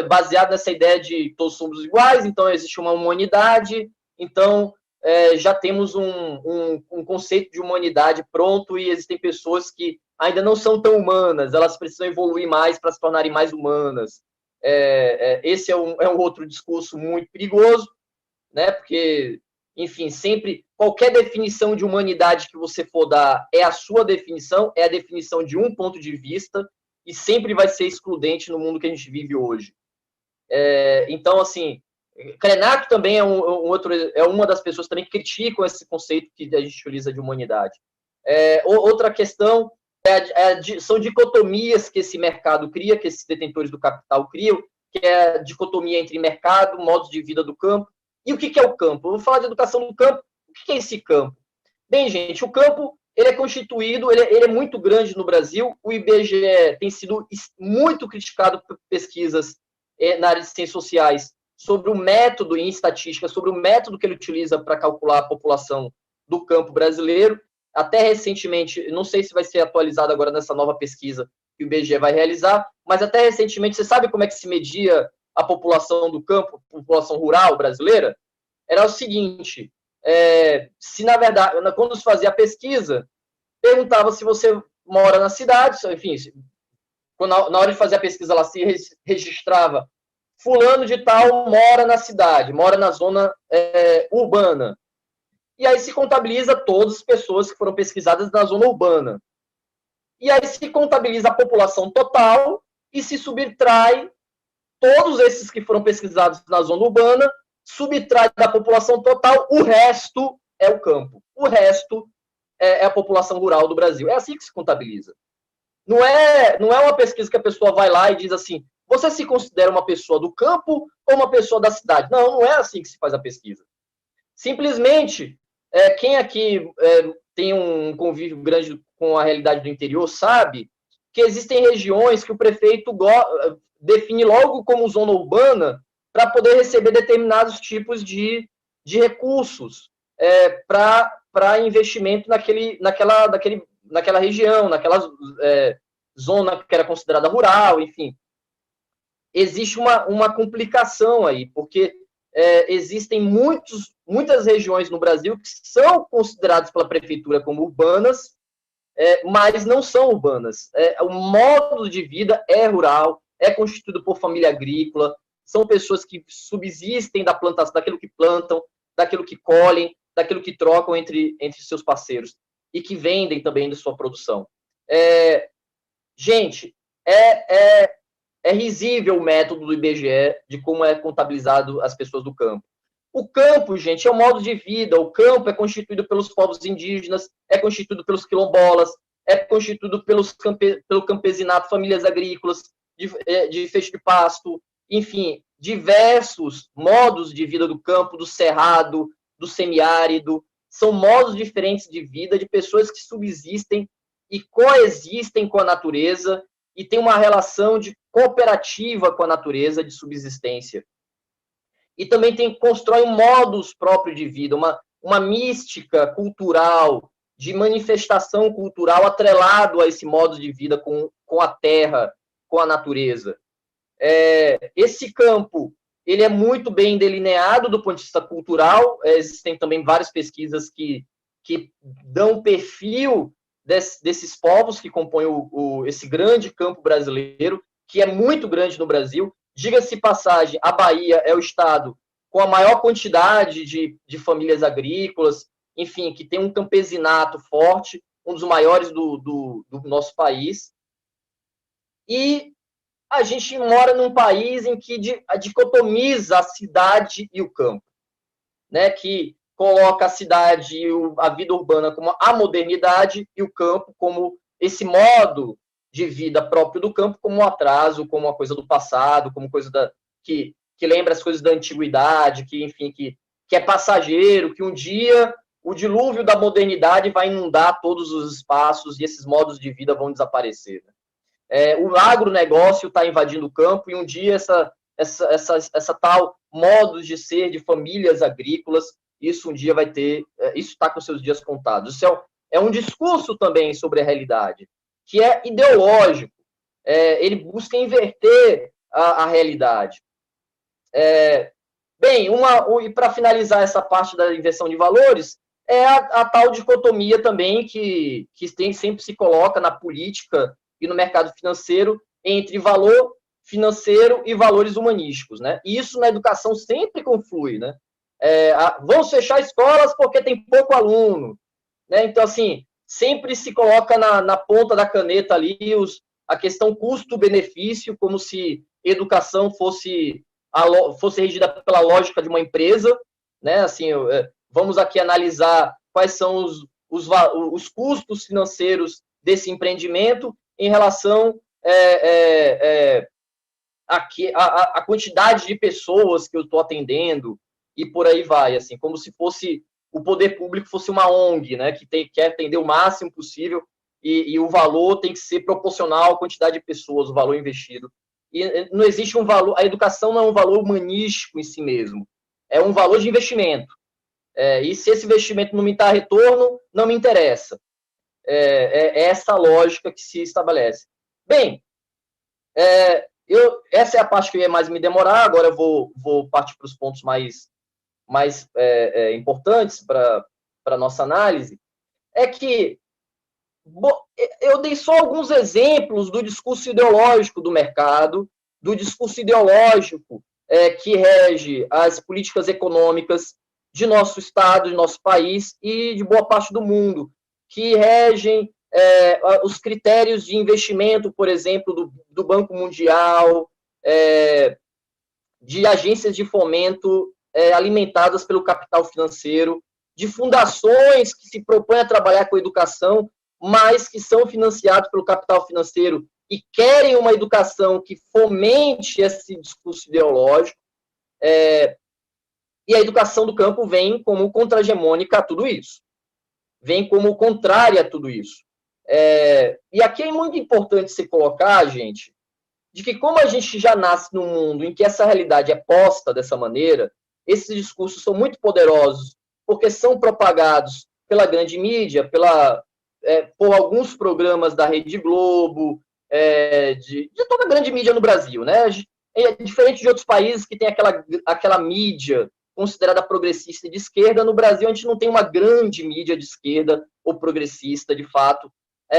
baseado nessa ideia de todos somos iguais, então existe uma humanidade, então já temos um conceito de humanidade pronto, e existem pessoas que ainda não são tão humanas, elas precisam evoluir mais para se tornarem mais humanas. Esse é um outro discurso muito perigoso, né? Porque, enfim, sempre, qualquer definição de humanidade que você for dar é a sua definição, é a definição de um ponto de vista, e sempre vai ser excludente no mundo que a gente vive hoje. Então, assim, Krenak também é uma das pessoas também que criticam esse conceito que a gente utiliza de humanidade. Outra questão são dicotomias que esse mercado cria, que esses detentores do capital criam, que é a dicotomia entre mercado, modos de vida do campo. E o que é o campo? Eu vou falar de educação do campo. O que é esse campo? Bem, gente, o campo ele é constituído, ele é muito grande no Brasil. O IBGE tem sido muito criticado por pesquisas na área de ciências sociais, sobre o método em estatística, sobre o método que ele utiliza para calcular a população do campo brasileiro. Até recentemente, não sei se vai ser atualizado agora nessa nova pesquisa que o IBGE vai realizar, mas até recentemente, você sabe como é que se media a população do campo, a população rural brasileira? Era o seguinte, se na verdade, quando se fazia a pesquisa, perguntava se você mora na cidade, enfim, na hora de fazer a pesquisa, ela se registrava, fulano de tal mora na cidade, mora na zona urbana. E aí se contabiliza todas as pessoas que foram pesquisadas na zona urbana. E aí se contabiliza a população total e se subtrai todos esses que foram pesquisados na zona urbana, subtrai da população total, o resto é o campo. O resto é a população rural do Brasil. É assim que se contabiliza. Não é uma pesquisa que a pessoa vai lá e diz assim, você se considera uma pessoa do campo ou uma pessoa da cidade? Não, não é assim que se faz a pesquisa. Simplesmente, quem aqui tem um convívio grande com a realidade do interior sabe que existem regiões que o prefeito define logo como zona urbana para poder receber determinados tipos de recursos para investimento naquela região, naquela zona que era considerada rural, enfim. Existe uma complicação aí, porque existem muitas regiões no Brasil que são consideradas pela prefeitura como urbanas, mas não são urbanas. O modo de vida é rural, é constituído por família agrícola, são pessoas que subsistem da plantação, daquilo que plantam, daquilo que colhem, daquilo que trocam entre seus parceiros e que vendem também de sua produção. Gente, é risível o método do IBGE de como é contabilizado as pessoas do campo. O campo, gente, é um modo de vida. O campo é constituído pelos povos indígenas, é constituído pelos quilombolas, é constituído pelo campesinato, famílias agrícolas, de fecho de pasto, enfim, diversos modos de vida do campo, do cerrado, do semiárido. São modos diferentes de vida de pessoas que subsistem e coexistem com a natureza e têm uma relação de cooperativa com a natureza, de subsistência. E também constrói um modus próprio de vida, uma mística cultural, de manifestação cultural atrelado a esse modo de vida com a terra, com a natureza. Esse campo, ele é muito bem delineado do ponto de vista cultural, existem também várias pesquisas que dão perfil desses povos que compõem esse grande campo brasileiro, que é muito grande no Brasil. Diga-se passagem, a Bahia é o estado com a maior quantidade de famílias agrícolas, enfim, que tem um campesinato forte, um dos maiores do nosso país. E a gente mora num país em que dicotomiza a cidade e o campo, né? Que coloca a cidade e a vida urbana como a modernidade e o campo como esse modo de vida próprio do campo como um atraso, como uma coisa do passado, como coisa que lembra as coisas da antiguidade, que, enfim, que é passageiro, que um dia o dilúvio da modernidade vai inundar todos os espaços e esses modos de vida vão desaparecer. O agronegócio está invadindo o campo e um dia essa tal modo de ser de famílias agrícolas, isso um dia vai ter, isso está com seus dias contados. Isso é um discurso também sobre a realidade, que é ideológico. Ele busca inverter a realidade. E para finalizar essa parte da inversão de valores, a tal dicotomia também que sempre se coloca na política e no mercado financeiro entre valor financeiro e valores humanísticos, né? E isso na educação sempre conflui, né? Vão fechar escolas porque tem pouco aluno, né? Então, assim, sempre se coloca na ponta da caneta ali a questão custo-benefício, como se educação fosse regida pela lógica de uma empresa, né? Assim, vamos aqui analisar quais são os custos financeiros desse empreendimento em relação a quantidade de pessoas que eu estou atendendo e por aí vai, assim, como se fosse o poder público fosse uma ONG, né, que quer atender o máximo possível e o valor tem que ser proporcional à quantidade de pessoas, o valor investido E não existe um valor, a educação não é um valor humanístico em si mesmo, é um valor de investimento. E se esse investimento não me dá retorno, não me interessa. É essa lógica que se estabelece. Bem, essa é a parte que eu ia mais me demorar, agora eu vou partir para os pontos mais importantes para a nossa análise, é que eu dei só alguns exemplos do discurso ideológico do mercado, do discurso ideológico que rege as políticas econômicas de nosso Estado, de nosso país e de boa parte do mundo, que regem os critérios de investimento, por exemplo, do Banco Mundial, de agências de fomento alimentadas pelo capital financeiro, de fundações que se propõem a trabalhar com a educação, mas que são financiados pelo capital financeiro e querem uma educação que fomente esse discurso ideológico. E a educação do campo vem como contra-hegemônica a tudo isso. Vem como contrária a tudo isso. E aqui é muito importante se colocar, gente, de que como a gente já nasce num mundo em que essa realidade é posta dessa maneira, esses discursos são muito poderosos, porque são propagados pela grande mídia, por alguns programas da Rede Globo, de toda a grande mídia no Brasil, né? Diferente de outros países que tem aquela mídia considerada progressista e de esquerda, no Brasil a gente não tem uma grande mídia de esquerda ou progressista, de fato.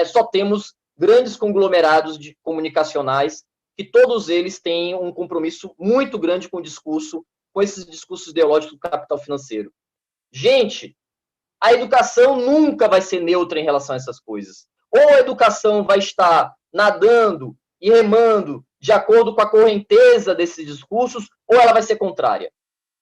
Só temos grandes conglomerados comunicacionais que todos eles têm um compromisso muito grande com esses discursos ideológicos do capital financeiro. Gente, a educação nunca vai ser neutra em relação a essas coisas. Ou a educação vai estar nadando e remando de acordo com a correnteza desses discursos, ou ela vai ser contrária.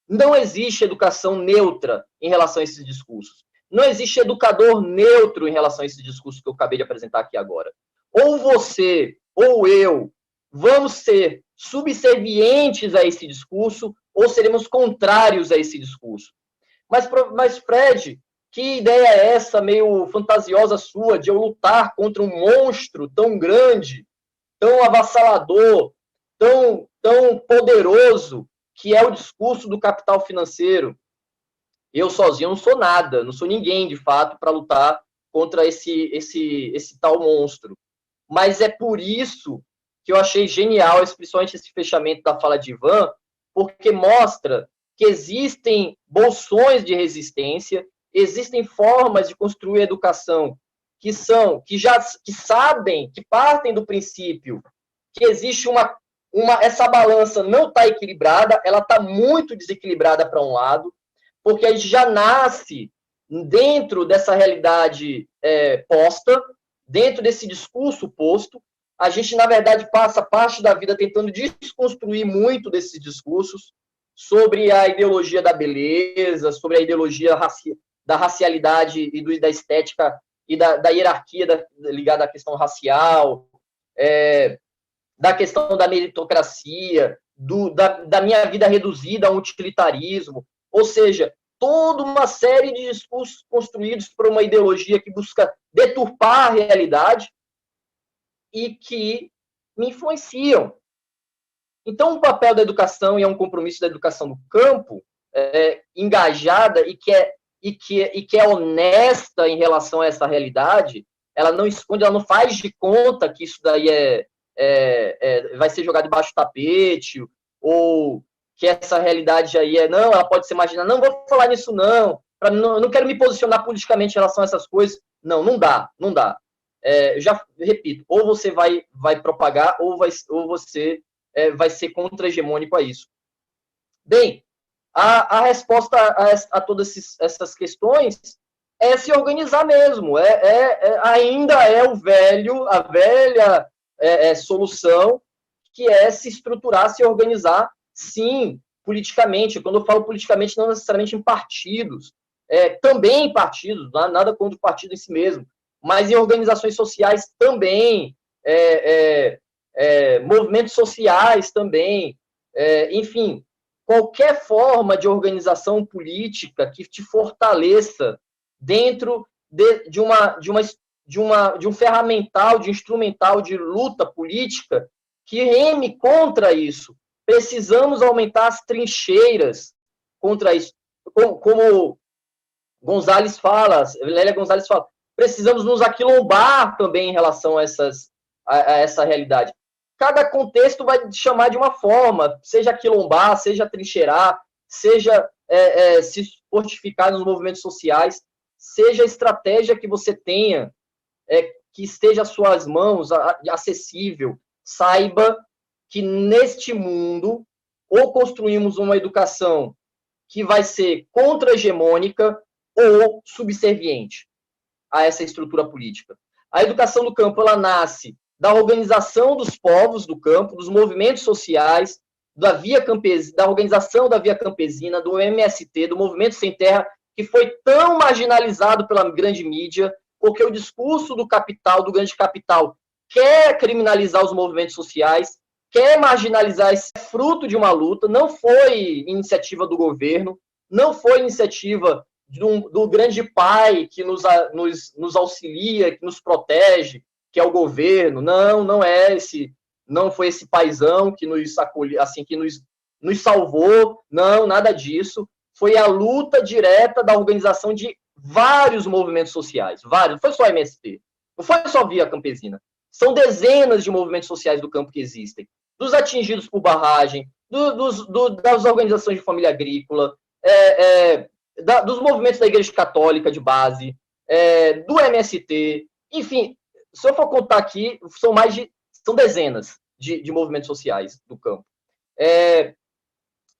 Não existe educação neutra em relação a esses discursos. Não existe educador neutro em relação a esse discurso que eu acabei de apresentar aqui agora. Ou você, ou eu, vamos ser subservientes a esse discurso, ou seremos contrários a esse discurso. Mas Fred, que ideia é essa meio fantasiosa sua de eu lutar contra um monstro tão grande, tão avassalador, tão poderoso, que é o discurso do capital financeiro? Eu sozinho não sou nada, não sou ninguém, de fato, para lutar contra esse tal monstro. Mas é por isso que eu achei genial, principalmente esse fechamento da fala de Ivan, porque mostra que existem bolsões de resistência, existem formas de construir a educação que sabem, que partem do princípio que existe essa balança não está equilibrada, ela está muito desequilibrada para um lado, porque a gente já nasce dentro dessa realidade posta, dentro desse discurso posto. A gente, na verdade, passa parte da vida tentando desconstruir muito desses discursos sobre a ideologia da beleza, sobre a ideologia da racialidade e da estética e da hierarquia ligada à questão racial, da questão da meritocracia, da minha vida reduzida a um utilitarismo, ou seja, toda uma série de discursos construídos por uma ideologia que busca deturpar a realidade e que me influenciam. Então, o papel da educação, e é um compromisso da educação do campo, engajada e que é honesta em relação a essa realidade, ela não esconde, ela não faz de conta que isso daí vai ser jogado debaixo do tapete, ou que essa realidade aí não, ela pode ser marginal. Não vou falar nisso, não. Eu não quero me posicionar politicamente em relação a essas coisas. Não dá. Já repito, ou você vai propagar, ou você vai ser contra-hegemônico a isso. Bem, a resposta a todas essas questões é se organizar mesmo. Ainda é a velha solução, que é se estruturar, se organizar, sim, politicamente. Quando eu falo politicamente, não necessariamente em partidos, também em partidos, nada contra o partido em si mesmo, mas em organizações sociais também, movimentos sociais também, enfim, qualquer forma de organização política que te fortaleça dentro de um ferramental, de instrumental de luta política que reme contra isso. Precisamos aumentar as trincheiras contra isso. Como Gonzalez fala, Lélia Gonzalez fala, precisamos nos aquilombar também em relação a essa realidade. Cada contexto vai chamar de uma forma, seja aquilombar, seja trincheirar, seja se fortificar nos movimentos sociais, seja a estratégia que você tenha, que esteja às suas mãos, acessível. Saiba que neste mundo, ou construímos uma educação que vai ser contra-hegemônica ou subserviente a essa estrutura política. A educação do campo, ela nasce da organização dos povos do campo, dos movimentos sociais, da organização da Via Campesina, do MST, do Movimento Sem Terra, que foi tão marginalizado pela grande mídia, porque o discurso do capital, do grande capital, quer criminalizar os movimentos sociais, quer marginalizar esse fruto de uma luta, não foi iniciativa do governo, não foi iniciativa do grande pai que nos auxilia, que nos protege, que é o governo. Não foi esse paizão que nos acolheu, assim, que nos salvou. Não, nada disso. Foi a luta direta da organização de vários movimentos sociais, vários. Não foi só MST, não foi só Via Campesina. São dezenas de movimentos sociais do campo que existem, dos atingidos por barragem, das organizações de família agrícola, dos movimentos da Igreja Católica de base, do MST, enfim, se eu for contar aqui, são dezenas de movimentos sociais do campo.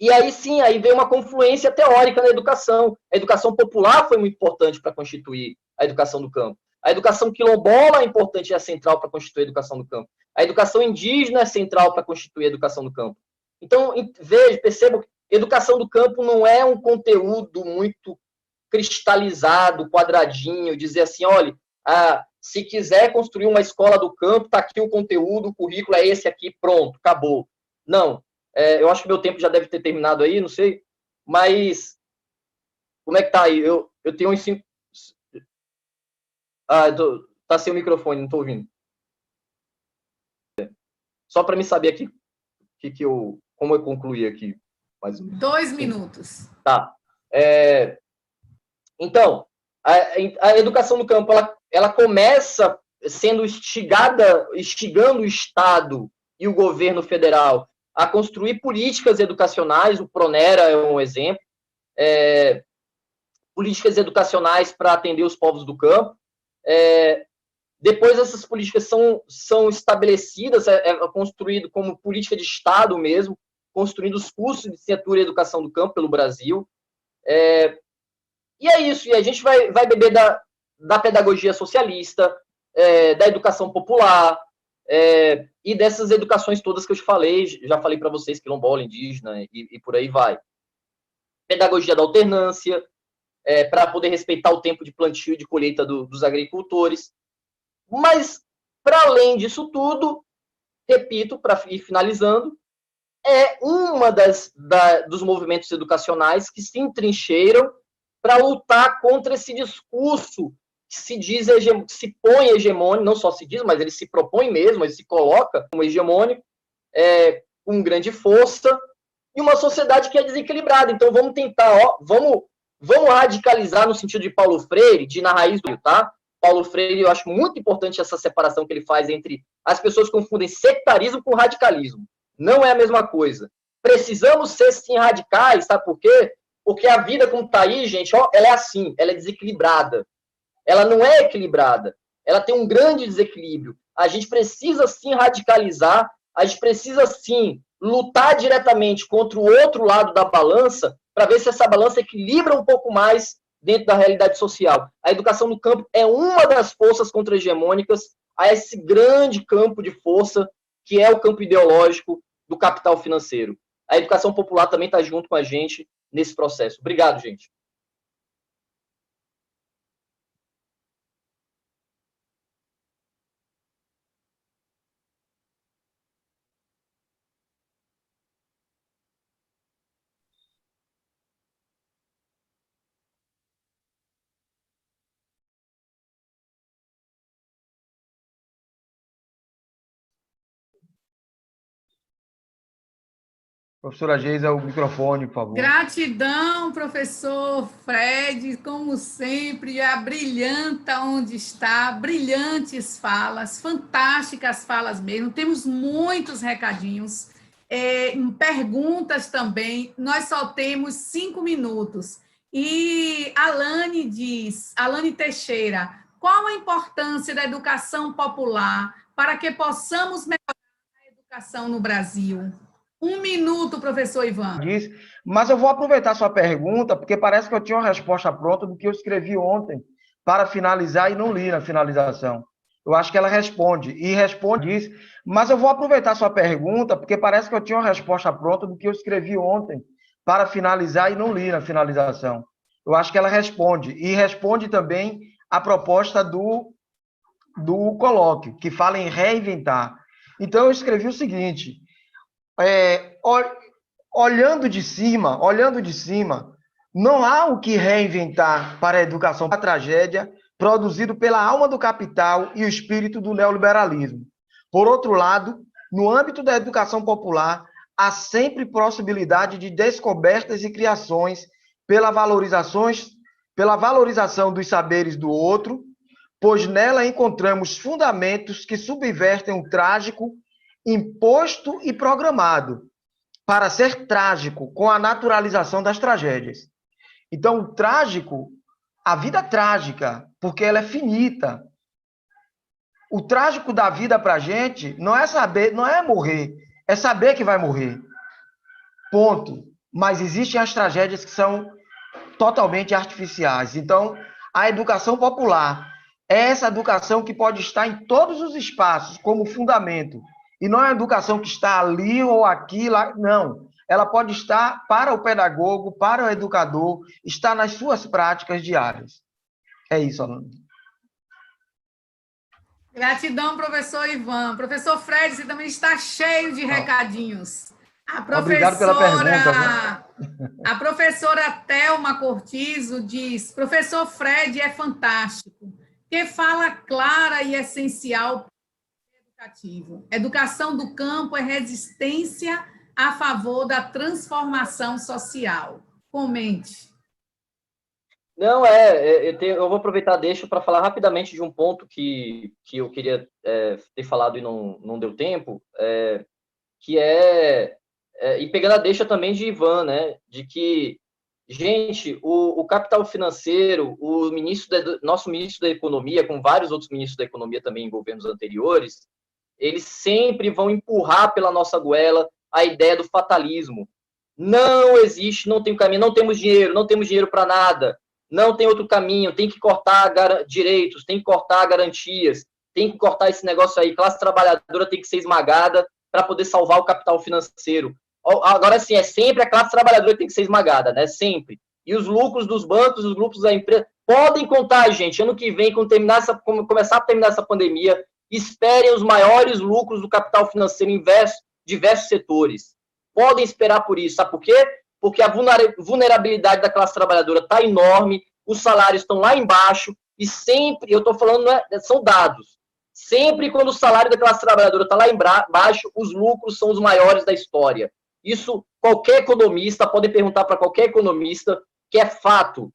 E aí sim, aí veio uma confluência teórica na educação. A educação popular foi muito importante para constituir a educação do campo. A educação quilombola é importante e é central para constituir a educação do campo. A educação indígena é central para constituir a educação do campo. Então, percebam que educação do campo não é um conteúdo muito cristalizado, quadradinho, dizer assim, olha, se quiser construir uma escola do campo, está aqui o conteúdo, o currículo é esse aqui, pronto, acabou. Não. Eu acho que meu tempo já deve ter terminado aí, não sei, mas como é que tá aí? Eu tenho uns 5... tá sem o microfone, não estou ouvindo. Só para me saber aqui como eu concluí aqui. Mais 2 minutos. Tá. Então, a educação no campo, ela começa sendo instigando o Estado e o governo federal a construir políticas educacionais. O Pronera é um exemplo. Políticas educacionais para atender os povos do campo. Depois essas políticas são estabelecidas, construído como política de Estado mesmo, construindo os cursos de licenciatura em educação do campo pelo Brasil. E é isso, e a gente vai beber da pedagogia socialista, da educação popular, e dessas educações todas que eu já falei para vocês, quilombola, indígena, e por aí vai. Pedagogia da alternância, para poder respeitar o tempo de plantio e de colheita dos agricultores. Mas, para além disso tudo, repito, para ir finalizando, uma dos movimentos educacionais que se entrincheiram para lutar contra esse discurso que se põe hegemônico, não só se diz, mas ele se propõe mesmo, ele se coloca como hegemônico, com grande força, e uma sociedade que é desequilibrada. Então, vamos tentar, vamos radicalizar no sentido de Paulo Freire, de Na Raiz do... tá? Paulo Freire, eu acho muito importante essa separação que ele faz entre... As pessoas confundem sectarismo com radicalismo. Não é a mesma coisa. Precisamos ser, sim, radicais, sabe por quê? Porque a vida como está aí, gente, ela é assim, ela é desequilibrada. Ela não é equilibrada. Ela tem um grande desequilíbrio. A gente precisa, sim, radicalizar, a gente precisa, sim, lutar diretamente contra o outro lado da balança para ver se essa balança equilibra um pouco mais dentro da realidade social. A educação no campo é uma das forças contra-hegemônicas a esse grande campo de força que é o campo ideológico do capital financeiro. A educação popular também está junto com a gente nesse processo. Obrigado, gente. Professora Geisa, o microfone, por favor. Gratidão, professor Fred, como sempre, abrilhanta onde está, brilhantes falas, fantásticas falas mesmo. Temos muitos recadinhos, perguntas também. Nós só temos 5 minutos. E Alane Teixeira, qual a importância da educação popular para que possamos melhorar a educação no Brasil? 1 minuto, professor Ivan. Mas eu vou aproveitar sua pergunta, porque parece que eu tinha uma resposta pronta do que eu escrevi ontem para finalizar e não li na finalização. Eu acho que ela responde, isso. Mas eu vou aproveitar sua pergunta, porque parece que eu tinha uma resposta pronta do que eu escrevi ontem para finalizar e não li na finalização. Eu acho que ela responde, e responde também a proposta do colóquio, que fala em reinventar. Então, eu escrevi o seguinte... olhando de cima, não há o que reinventar para a educação da tragédia produzido pela alma do capital e o espírito do neoliberalismo. Por outro lado, no âmbito da educação popular, há sempre possibilidade de descobertas e criações pela valorização dos saberes do outro, pois nela encontramos fundamentos que subvertem o trágico imposto e programado para ser trágico com a naturalização das tragédias. Então, o trágico, a vida trágica, porque ela é finita. O trágico da vida para a gente não é morrer, é saber que vai morrer. Ponto. Mas existem as tragédias que são totalmente artificiais. Então, a educação popular é essa educação que pode estar em todos os espaços como fundamento. E não é a educação que está ali ou aqui, lá, não. Ela pode estar para o pedagogo, para o educador, está nas suas práticas diárias. É isso, Alane. Gratidão, professor Ivan. Professor Fred, você também está cheio de recadinhos. Obrigado pela pergunta. A professora Thelma Cortizo diz, professor Fred é fantástico, que fala clara e essencial educativo. Educação do campo é resistência a favor da transformação social. Comente. Não, eu vou aproveitar, deixo para falar rapidamente de um ponto que eu queria ter falado e não deu tempo, e pegando a deixa também de Ivan, né, de que, gente, o capital financeiro, nosso ministro da Economia, com vários outros ministros da Economia também em governos anteriores, eles sempre vão empurrar pela nossa goela a ideia do fatalismo. Não existe, não tem caminho, não temos dinheiro para nada, não tem outro caminho, tem que cortar direitos, tem que cortar garantias, tem que cortar esse negócio aí, classe trabalhadora tem que ser esmagada para poder salvar o capital financeiro. Agora, sim, é sempre a classe trabalhadora que tem que ser esmagada, né? Sempre. E os lucros dos bancos, os lucros da empresa, podem contar, gente, ano que vem, quando começar a terminar essa pandemia, esperem os maiores lucros do capital financeiro em diversos setores. Podem esperar por isso. Sabe por quê? Porque a vulnerabilidade da classe trabalhadora está enorme, os salários estão lá embaixo, e sempre, eu estou falando, são dados, sempre quando o salário da classe trabalhadora está lá embaixo, os lucros são os maiores da história. Isso, qualquer economista, podem perguntar para qualquer economista, que é fato.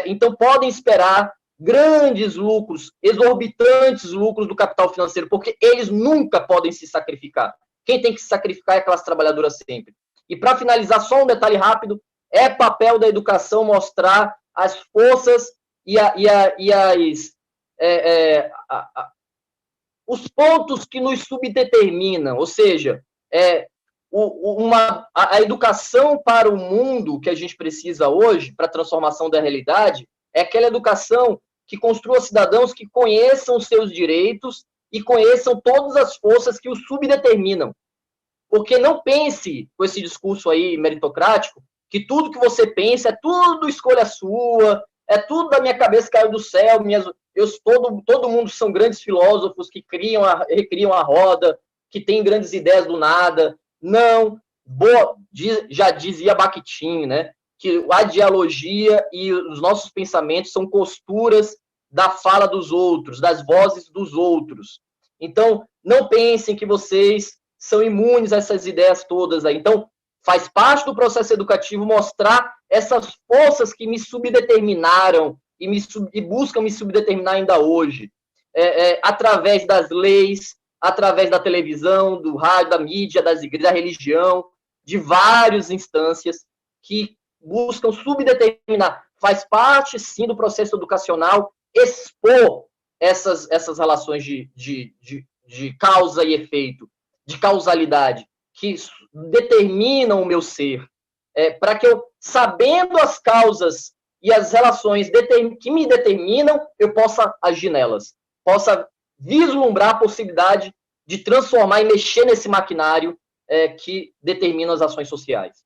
Então, podem esperar grandes lucros, exorbitantes lucros do capital financeiro, porque eles nunca podem se sacrificar. Quem tem que se sacrificar é a classe trabalhadora sempre. E, para finalizar, só um detalhe rápido, é papel da educação mostrar as forças e os pontos que nos subdeterminam, ou seja, a educação para o mundo que a gente precisa hoje, para a transformação da realidade, é aquela educação que construa cidadãos que conheçam os seus direitos e conheçam todas as forças que os subdeterminam. Porque não pense, com esse discurso aí meritocrático, que tudo que você pensa é tudo escolha sua, é tudo da minha cabeça caiu do céu, todo mundo são grandes filósofos que recriam a roda, que têm grandes ideias do nada. Não, já dizia Bakhtin, né, que a dialogia e os nossos pensamentos são costuras da fala dos outros, das vozes dos outros. Então, não pensem que vocês são imunes a essas ideias todas aí. Então, Faz parte do processo educativo mostrar essas forças que me subdeterminaram e buscam me subdeterminar ainda hoje, através das leis, através da televisão, do rádio, da mídia, das igrejas, da religião, de várias instâncias que buscam subdeterminar. Faz parte, sim, do processo educacional expor essas relações de causa e efeito, de causalidade, que determinam o meu ser, para que eu, sabendo as causas e as relações que me determinam, eu possa agir nelas, possa vislumbrar a possibilidade de transformar e mexer nesse maquinário que determina as ações sociais.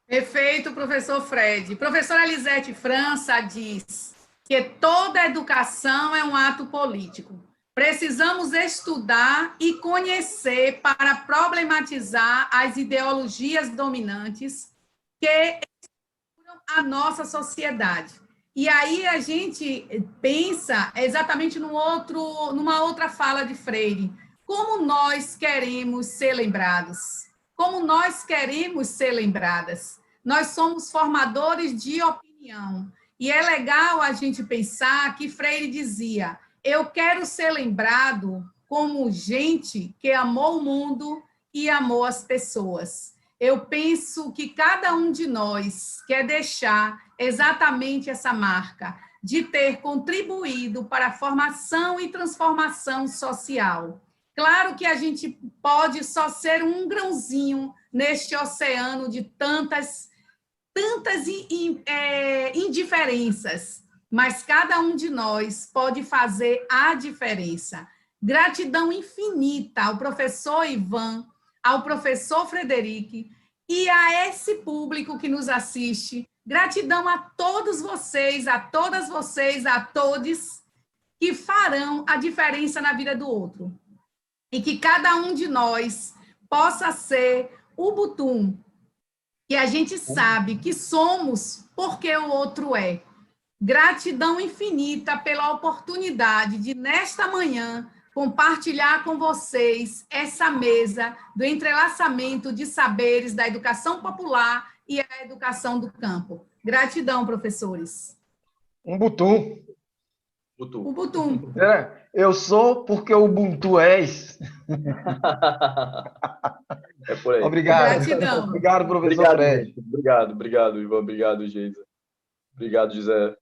Perfeito, professor Fred. Professora Lisete França diz que toda educação é um ato político. Precisamos estudar e conhecer para problematizar as ideologias dominantes que estruturam a nossa sociedade. E aí a gente pensa exatamente numa outra fala de Freire. Como nós queremos ser lembrados? Como nós queremos ser lembradas? Nós somos formadores de opinião. E é legal a gente pensar que Freire dizia: eu quero ser lembrado como gente que amou o mundo e amou as pessoas. Eu penso que cada um de nós quer deixar exatamente essa marca de ter contribuído para a formação e transformação social. Claro que a gente pode só ser um grãozinho neste oceano de tantas indiferenças, mas cada um de nós pode fazer a diferença. Gratidão infinita ao professor Ivan, ao professor Frederico e a esse público que nos assiste. Gratidão a todos vocês, a todas vocês, a todos que farão a diferença na vida do outro. E que cada um de nós possa ser o Butum, que a gente sabe que somos porque o outro é. Gratidão infinita pela oportunidade de, nesta manhã, compartilhar com vocês essa mesa do entrelaçamento de saberes da educação popular e a educação do campo. Gratidão, professores. Um Butum. O Butum. Eu sou porque o Ubuntu és. É por aí. Obrigado. Gratidão. Obrigado, professor Obrigado, Fred. Ivan. Obrigado, Geisa. Obrigado, José.